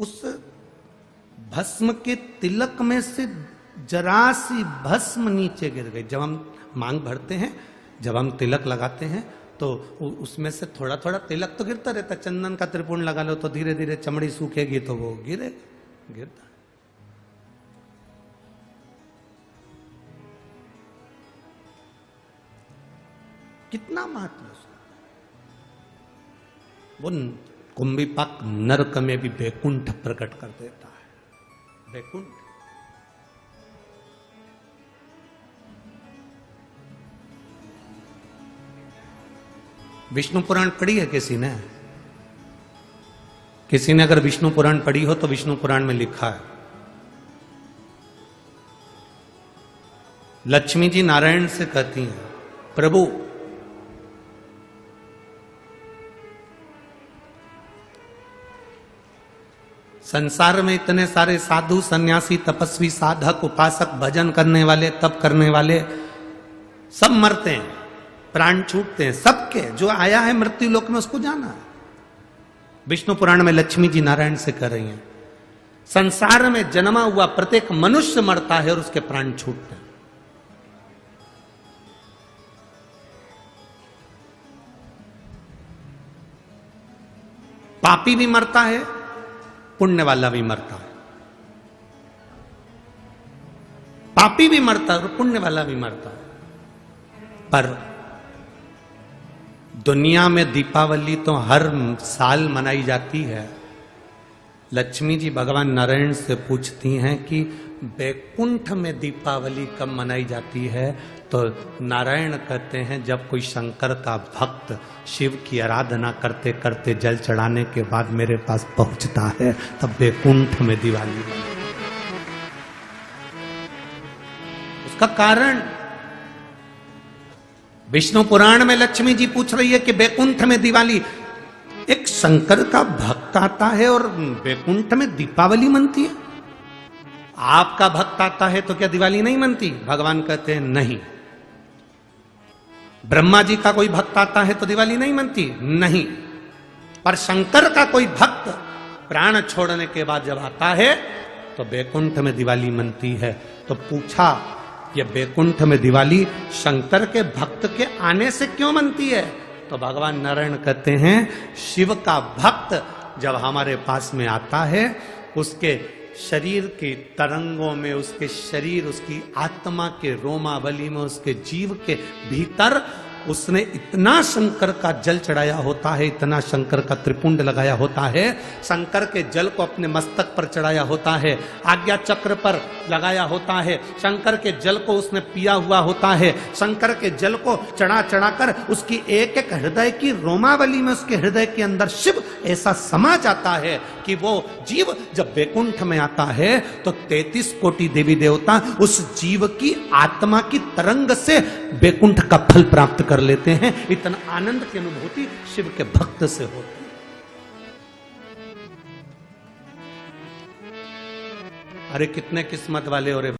उस भस्म के तिलक में से जरा सी भस्म नीचे गिर गई। जब हम मांग भरते हैं, जब हम तिलक लगाते हैं तो उसमें से थोड़ा थोड़ा तिलक तो गिरता रहता। चंदन का त्रिपुंड लगा लो तो धीरे धीरे चमड़ी सूखेगी तो वो गिरता। कितना महत्व है वो। कुंभीपाक नरक में भी बैकुंठ प्रकट कर देता है। बैकुंठ विष्णु पुराण पढ़ी है किसी ने? किसी ने अगर विष्णु पुराण पढ़ी हो तो विष्णु पुराण में लिखा है, लक्ष्मी जी नारायण से कहती हैं, प्रभु संसार में इतने सारे साधु सन्यासी तपस्वी साधक उपासक भजन करने वाले तप करने वाले सब मरते हैं, प्राण छूटते हैं। सबके जो आया है मृत्यु लोक में उसको जाना है। विष्णु पुराण में लक्ष्मी जी नारायण से कह रही हैं, संसार में जन्मा हुआ प्रत्येक मनुष्य मरता है और उसके प्राण छूटते हैं। पापी भी मरता है, पुण्य वाला भी मरता है। पापी भी मरता है और पुण्य वाला भी मरता है। पर दुनिया में दीपावली तो हर साल मनाई जाती है। लक्ष्मी जी भगवान नारायण से पूछती हैं कि बैकुंठ में दीपावली कब मनाई जाती है? तो नारायण कहते हैं, जब कोई शंकर का भक्त शिव की आराधना करते करते जल चढ़ाने के बाद मेरे पास पहुंचता है, तब बैकुंठ में दिवाली मनाई। उसका कारण विष्णु पुराण में लक्ष्मी जी पूछ रही है कि बैकुंठ में दिवाली, एक शंकर का भक्त आता है और बैकुंठ में दीपावली मनती है। आपका भक्त आता है तो क्या दिवाली नहीं मनती? भगवान कहते हैं नहीं। ब्रह्मा जी का कोई भक्त आता है तो दिवाली नहीं मनती? नहीं। पर शंकर का कोई भक्त प्राण छोड़ने के बाद जब आता है तो बैकुंठ में दिवाली मनती है। तो पूछा, ये बैकुंठ में दिवाली शंकर के भक्त के आने से क्यों मनती है? तो भगवान नारायण कहते हैं, शिव का भक्त जब हमारे पास में आता है, उसके शरीर के तरंगों में, उसके शरीर, उसकी आत्मा के रोमावली में, उसके जीव के भीतर उसने इतना शंकर का जल चढ़ाया होता है, इतना शंकर का त्रिपुंड लगाया होता है, शंकर के जल को अपने मस्तक पर चढ़ाया होता है, आज्ञा चक्र पर लगाया होता है, शंकर के जल को उसने पिया हुआ होता है, शंकर के जल को चढ़ा चढ़ाकर उसकी एक एक हृदय की रोमावली में, उसके हृदय के अंदर शिव ऐसा समा जाता है कि वो जीव जब बैकुंठ में आता है तो 33 कोटि देवी देवता उस जीव की आत्मा की तरंग से बैकुंठ का फल प्राप्त कर लेते हैं। इतना आनंद की अनुभूति शिव के भक्त से होती है। अरे कितने किस्मत वाले हो रे।